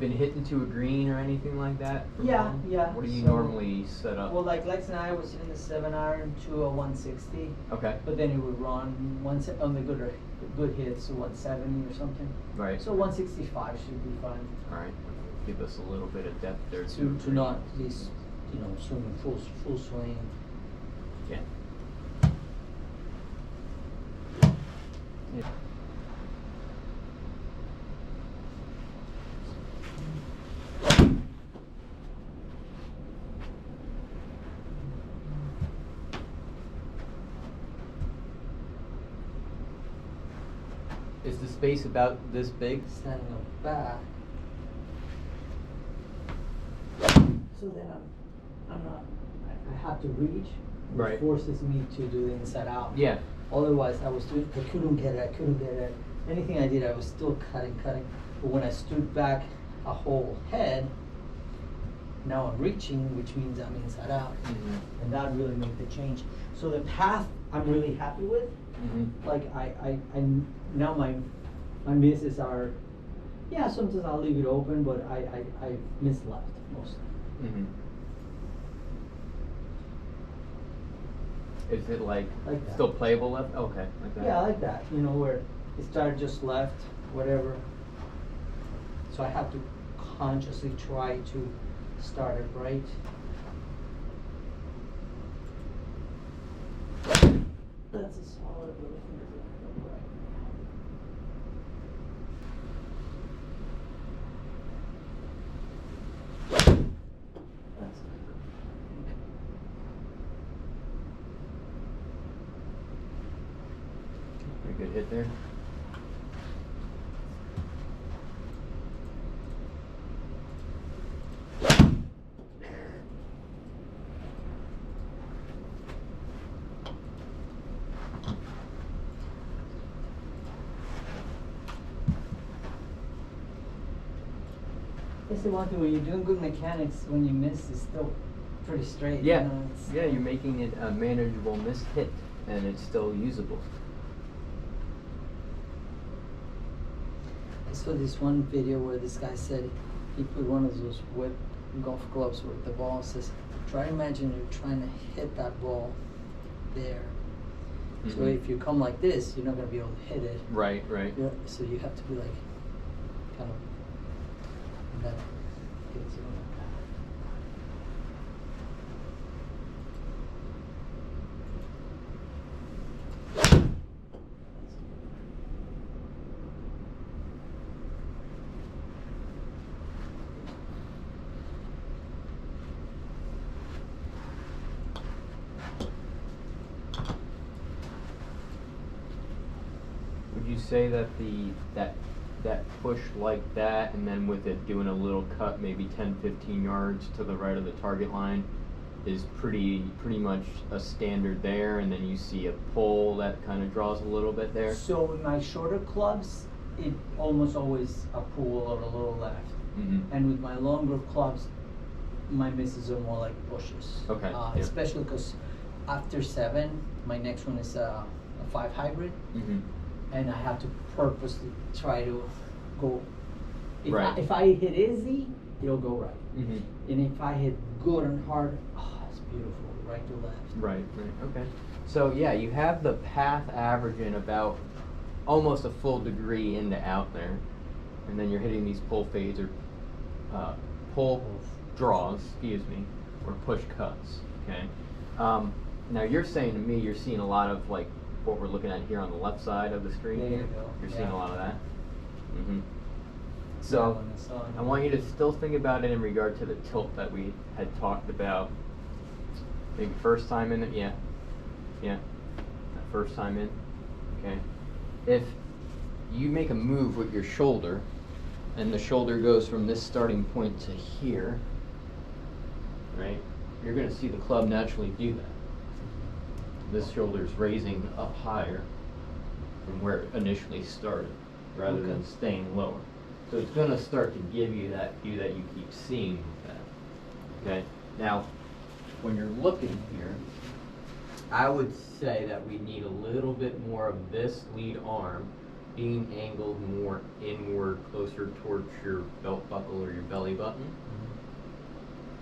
Been hit into a green or anything like that? Yeah, yeah. What do you So, normally set up? Well, like Lex and I was hitting the 7-iron to a 160. Okay. But then it would run on the good hits, so 170 or something. Right. So 165 should be fine. All right. Give us a little bit of depth there To not just, swimming full swing. Yeah. Yeah. Is the space about this big? Standing up back. So then I'm not, I have to reach. Right. It forces me to do the inside out. Yeah. Otherwise, I couldn't get it. Anything I did, I was still cutting. But when I stood back a whole head, now I'm reaching, which means I'm inside out. Mm-hmm. And that really made the change. So the path I'm really happy with. Mm-hmm. Like I now my misses are, yeah, sometimes I'll leave it open, but I miss left mostly. Mm-hmm. Is it like that. still playable left? Okay, like that. Yeah, I like that. Where it started just left, whatever. So I have to consciously try to start it right. That's a solid little finger. That's Pretty good hit there. That's the one thing when you're doing good mechanics, when you miss, it's still pretty straight. Yeah, It's, yeah, you're making it a manageable miss hit, and it's still usable. I saw this one video where this guy said he put one of those whip golf clubs with the ball. Says, try to imagine you're trying to hit that ball there. Mm-hmm. So if you come like this, you're not going to be able to hit it. Right. So you have to be like, kind of, and that gets you on the path. Would you say that that push like that, and then with it doing a little cut, maybe 10-15 yards to the right of the target line, is pretty much a standard there, and then you see a pull that kind of draws a little bit there? So with my shorter clubs, it almost always a pull or a little left. Mm-hmm. And with my longer clubs, my misses are more like pushes. Okay. Yeah. Especially because after 7, my next one is a 5 hybrid. Mm-hmm. And I have to purposely try to go. Right. If I hit easy, it'll go right. Mm-hmm. And if I hit good and hard, it's beautiful, right to left. Right. Okay. So yeah, you have the path averaging about almost a full degree into out there, and then you're hitting these pull fades or pull draws, or push cuts. Okay. Now you're saying to me you're seeing a lot of like what we're looking at here on the left side of the screen. There you here. go. You're seeing Yeah. a lot of that. Mm-hmm. So I want you to still think about it in regard to the tilt that we had talked about. Maybe first time in it, yeah. That first time in, okay. If you make a move with your shoulder, and the shoulder goes from this starting point to here, right? You're going to see the club naturally do that. This shoulder is raising up higher from where it initially started, rather than staying lower. So it's going to start to give you that view that you keep seeing with that. Okay. Now, when you're looking here, I would say that we need a little bit more of this lead arm being angled more inward, closer towards your belt buckle or your belly button.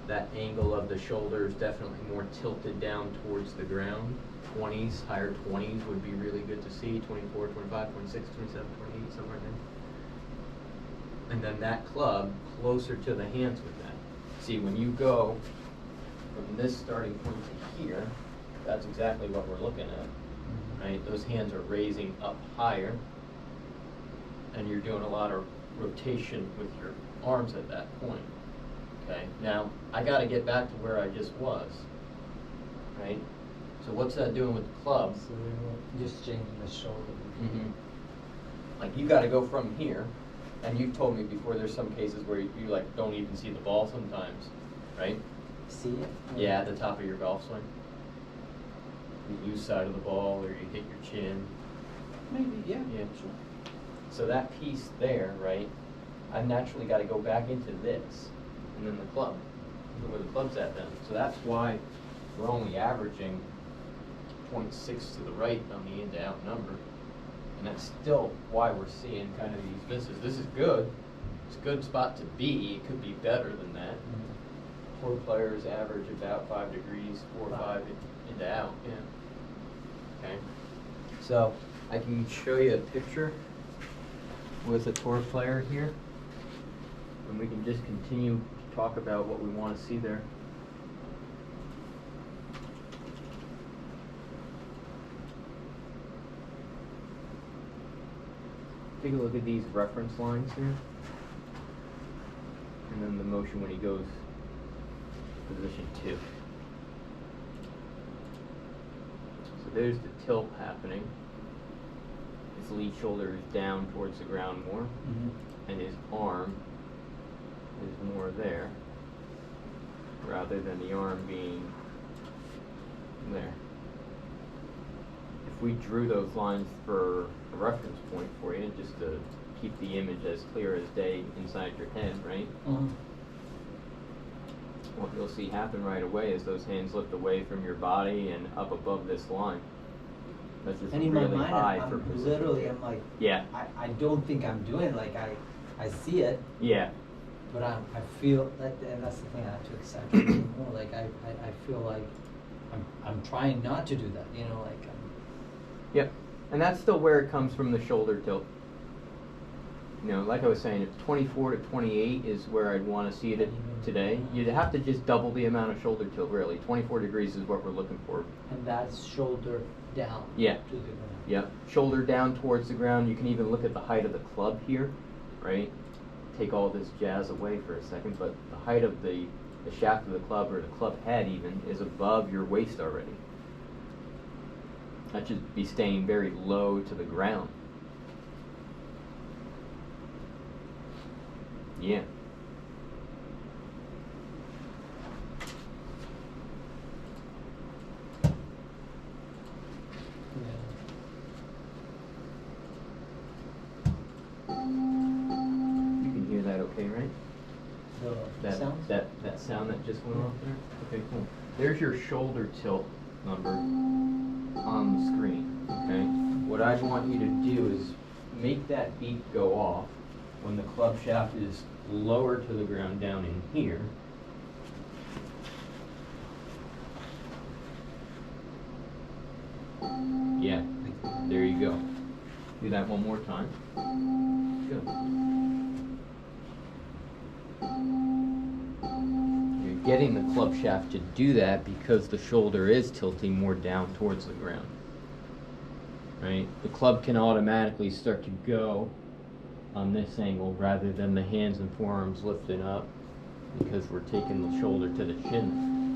That angle of the shoulder is definitely more tilted down towards the ground. 20s, higher 20s would be really good to see. 24, 25, 26, 27, 28, somewhere in there. And then that club closer to the hands with that. See, when you go from this starting point to here, that's exactly what we're looking at, right? Those hands are raising up higher, and you're doing a lot of rotation with your arms at that point. Okay, now I got to get back to where I just was, right? So what's that doing with the club? So we're just changing the shoulder. Like you got to go from here, and you've told me before there's some cases where you like don't even see the ball sometimes, right? See it? Yeah, at the top of your golf swing. You use side of the ball, or you hit your chin. Maybe, yeah. Yeah. Sure. So that piece there, right? I've naturally got to go back into this, and then the club, where the club's at then. So that's why we're only averaging 0.6 to the right on the in to out number. And that's still why we're seeing kind of these misses. This is good. It's a good spot to be. It could be better than that. Tour players average about 5 degrees, 4 or 5 in to out. Yeah. Okay. So I can show you a picture with a tour player here, and we can just continue to talk about what we want to see there. Take a look at these reference lines here, and then the motion when he goes to position 2. So there's the tilt happening. His lead shoulder is down towards the ground more, and his arm is more there, rather than the arm being there. If we drew those lines for a reference point for you, just to keep the image as clear as day inside your head, right? What you'll see happen right away is those hands lift away from your body and up above this line. That's just And in really my mind, high I'm for position. literally, I'm like, yeah. I don't think I'm doing, like, I see it. Yeah. But I feel that, and that's the thing, I have to exaggerate more. Like I feel like I'm trying not to do that. You know, like. Yep, and that's still where it comes from, the shoulder tilt. You know, like I was saying, if 24 to 28 is where I'd want to see it today, you'd have to just double the amount of shoulder tilt. Really, 24 degrees is what we're looking for. And that's shoulder down. Yeah. To the ground. Yep, shoulder down towards the ground. You can even look at the height of the club here, right? Take all this jazz away for a second, but the height of the shaft of the club, or the club head even, is above your waist already. That should be staying very low to the ground. Yeah. You can hear that okay, right? The sound? That sound that just went off there? Okay, cool. There's your shoulder tilt number on the screen, okay? What I want you to do is make that beat go off when the club shaft is lower to the ground down in here. Yeah, there you go. Do that one more time. Good. You're getting the club shaft to do that because the shoulder is tilting more down towards the ground. Right? The club can automatically start to go on this angle rather than the hands and forearms lifting up, because we're taking the shoulder to the chin.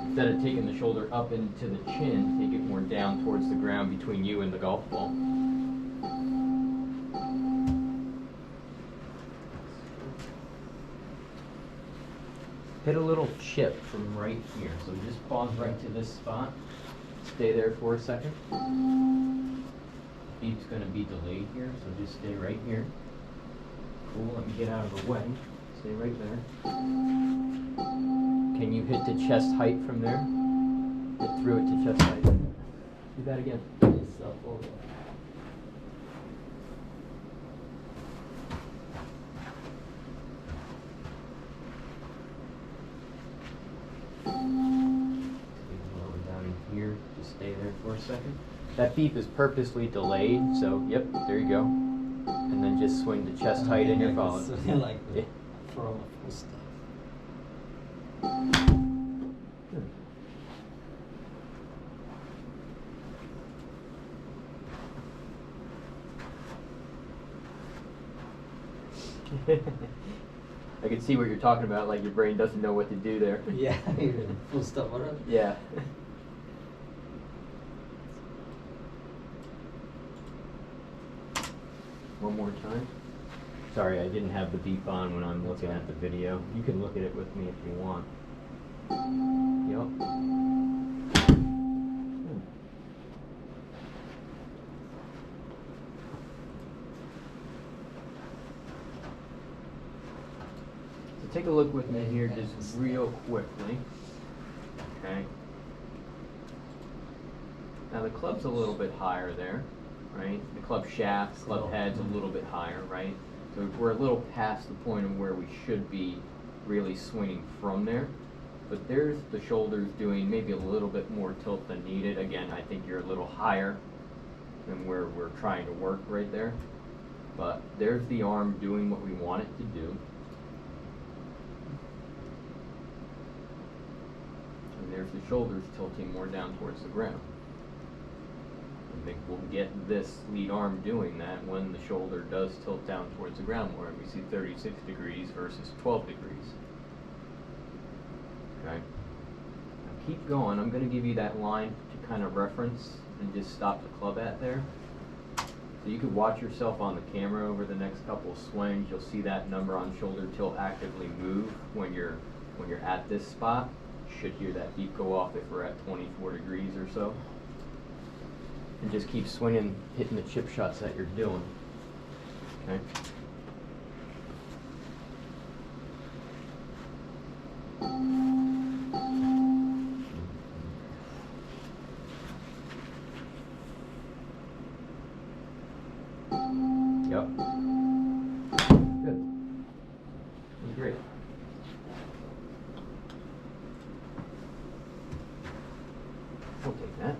Instead of taking the shoulder up into the chin, take it more down towards the ground between you and the golf ball. Hit a little chip from right here. So just pause right to this spot. Stay there for a second. Beat's going to be delayed here, so just stay right here. Cool, let me get out of the way. Stay right there. Can you hit to chest height from there? Hit through it to chest height. Do that again. second. That beep is purposely delayed, so yep, there you go. And then just swing the chest height and you're followed. Like Yeah. for all my full stuff. I can see what you're talking about, like your brain doesn't know what to do there. Yeah, full stop. Whatever. Yeah. One more time. Sorry, I didn't have the beep on when I'm looking at the video. You can look at it with me if you want. Yep. So take a look with me here just real quickly. Okay. Now the club's a little bit higher there, right? The club shaft, club head's a little bit higher, right? So we're a little past the point of where we should be really swinging from there. But there's the shoulders doing maybe a little bit more tilt than needed. Again, I think you're a little higher than where we're trying to work right there. But there's the arm doing what we want it to do. And there's the shoulders tilting more down towards the ground. I think we'll get this lead arm doing that when the shoulder does tilt down towards the ground more, and we see 36 degrees versus 12 degrees. Okay. Now keep going. I'm going to give you that line to kind of reference and just stop the club at there. So you could watch yourself on the camera over the next couple of swings. You'll see that number on shoulder tilt actively move when you're at this spot. You should hear that beep go off if we're at 24 degrees or so. And just keep swinging, hitting the chip shots that you're doing. Okay. Yep. Good. Great. We'll take that.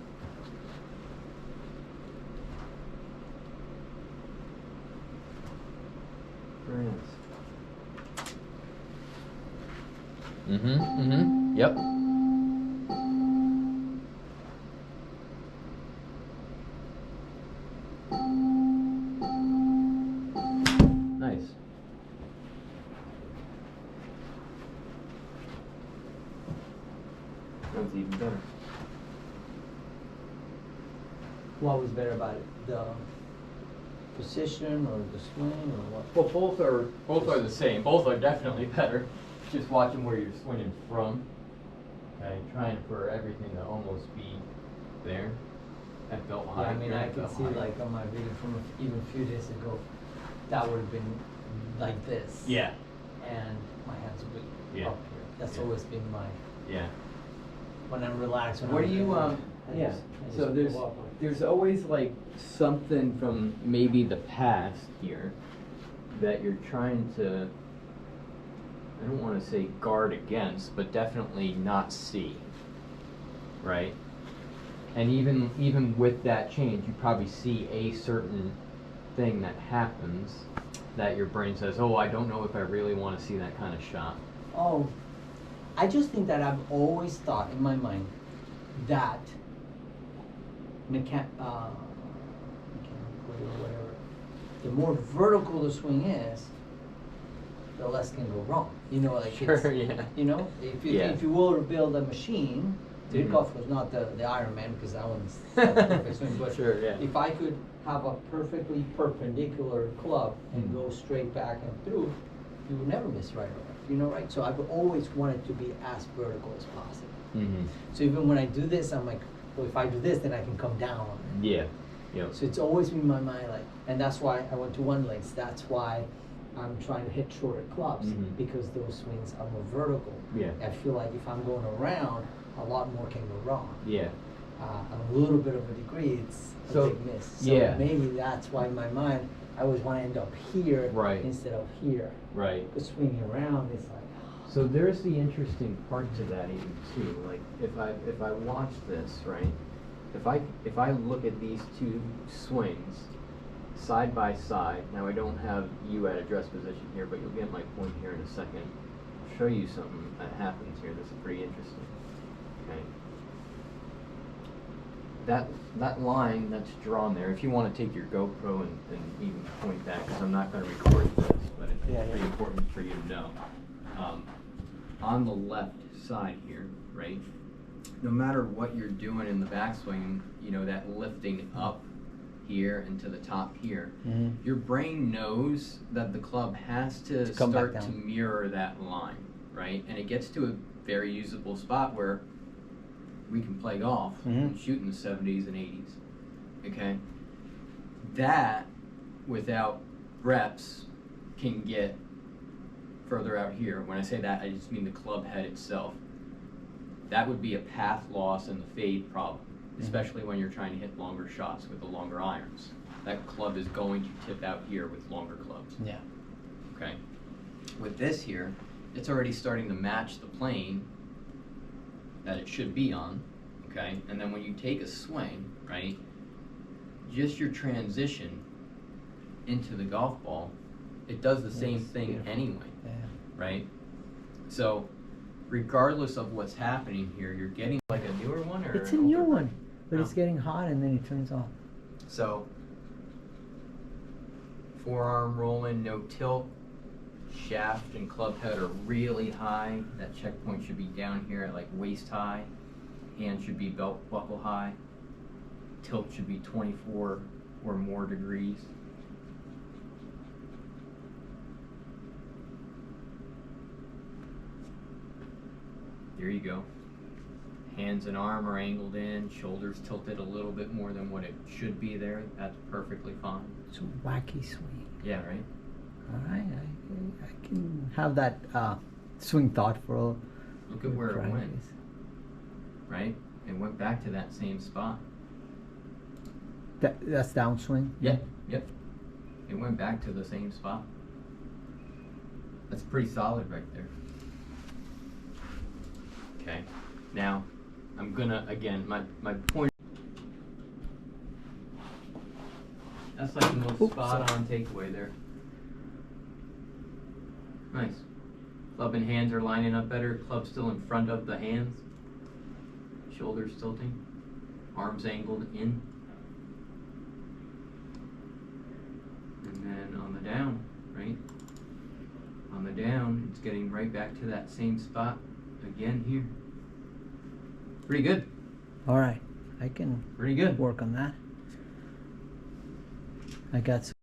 Very nice. Yep. Nice. That's even better. What was better about it? The position or the swing or what? Well, both are the same. Both are definitely better. Just watching where you're swinging from. Okay, trying for everything to almost be there. That felt high. Yeah, I mean, I can see like on my video from even a few days ago, that would have been like this. Yeah. And my hands would be Yeah. up here. That's Yeah. always been my, Yeah. when I'm relaxed. When Where I'm do you relaxed, yeah. I So just go up like there's this. always like something from maybe the past here that you're trying to, I don't want to say guard against, but definitely not see. Right? And even with that change, you probably see a certain thing that happens that your brain says, oh, I don't know if I really want to see that kind of shot. Oh, I just think that I've always thought in my mind that mechanical or whatever, the more vertical the swing is, the less can go wrong. You know, like Sure, it's, yeah. you know, if you Yeah. if you will build a machine, Dirkhoff was not the Iron Man because that one's not a perfect swing, but Sure, yeah. if I could have a perfectly perpendicular club and go straight back and through, you would never miss right or left. You know, right? So I've always wanted to be as vertical as possible. Mm-hmm. So even when I do this, I'm like, well, if I do this, then I can come down on it. Yeah. Yep. So it's always been in my mind, like, and that's why I went to one legs. That's why I'm trying to hit shorter clubs because those swings are more vertical. Yeah. I feel like if I'm going around, a lot more can go wrong. Yeah. A little bit of a degree, it's a big miss. So yeah. maybe that's why in my mind, I always want to end up here Right. instead of here. Right. Because swinging around is like. So there's the interesting part to that even too. Like if I watch this, right, if I look at these two swings side by side, now I don't have you at address position here, but you'll get my point here in a second. I'll show you something that happens here. This is pretty interesting. Okay. That line that's drawn there, if you want to take your GoPro and even point that, because I'm not going to record this, but it's pretty important for you to know. On the left side here, right, no matter what you're doing in the backswing, you know, that lifting up here and to the top here, your brain knows that the club has to start to mirror that line, right? And it gets to a very usable spot where we can play golf and shoot in the 70s and 80s, okay? That, without reps, can get further out here. When I say that, I just mean the club head itself. That would be a path loss and the fade problem, especially when you're trying to hit longer shots with the longer irons. That club is going to tip out here with longer clubs. Yeah. Okay. With this here, it's already starting to match the plane that it should be on, okay? And then when you take a swing, right, just your transition into the golf ball, it does the same thing anyway, right? So regardless of what's happening here, you're getting like a newer one or it's a new one, but it's getting hot and then it turns off. So forearm rolling, no tilt, shaft and club head are really high. That checkpoint should be down here at like waist high. Hand should be belt buckle high. Tilt should be 24 or more degrees. There you go. Hands and arm are angled in, shoulders tilted a little bit more than what it should be there. That's perfectly fine. It's a wacky swing. Yeah, right? All right, I can have that swing thought for a Look at where it went, right? It went back to that same spot. That's downswing? Yep. It went back to the same spot. That's pretty solid right there. Okay, now I'm gonna, again, my point, that's like the most spot on takeaway there. Nice. Club and hands are lining up better. Club still in front of the hands. Shoulders tilting. Arms angled in. And then on the down, right? On the down, it's getting right back to that same spot again here. Pretty good. All right, I can Pretty good. work on that. I got some